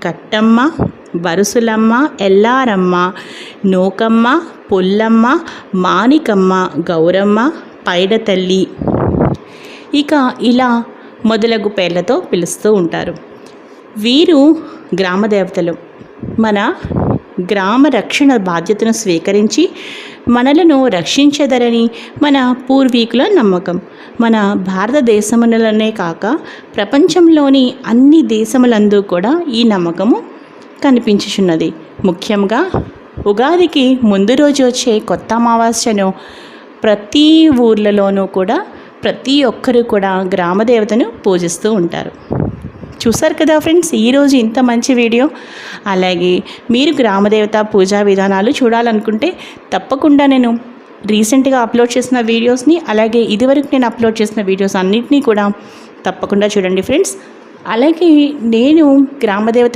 కట్టమ్మ, బరుసులమ్మ, ఎల్లారమ్మ, నూకమ్మ, పుల్లమ్మ, మానికమ్మ, గౌరమ్మ, పైడతల్లి, ఇక ఇలా మొదలగు పేర్లతో పిలుస్తూ ఉంటారు. వీరు గ్రామ దేవతలు. మన గ్రామ రక్షణ బాధ్యతను స్వీకరించి మనలను రక్షించెదరని మన పూర్వీకుల నమ్మకం. మన భారతదేశములనే కాక ప్రపంచంలోని అన్ని దేశములందు కూడా ఈ నమ్మకము కనిపించుచున్నది. ముఖ్యంగా ఉగాదికి ముందు రోజు వచ్చే కొత్త అమావాస్యను ప్రతి ఊర్లలోనూ కూడా ప్రతి ఒక్కరూ కూడా గ్రామదేవతను పూజిస్తూ ఉంటారు. చూసారు కదా ఫ్రెండ్స్, ఈరోజు ఇంత మంచి వీడియో. అలాగే మీరు గ్రామదేవత పూజా విధానాలు చూడాలనుకుంటే తప్పకుండా నేను రీసెంట్గా అప్లోడ్ చేసిన వీడియోస్ని, అలాగే ఇదివరకు నేను అప్లోడ్ చేసిన వీడియోస్ అన్నింటినీ కూడా తప్పకుండా చూడండి ఫ్రెండ్స్. అలాగే నేను గ్రామదేవత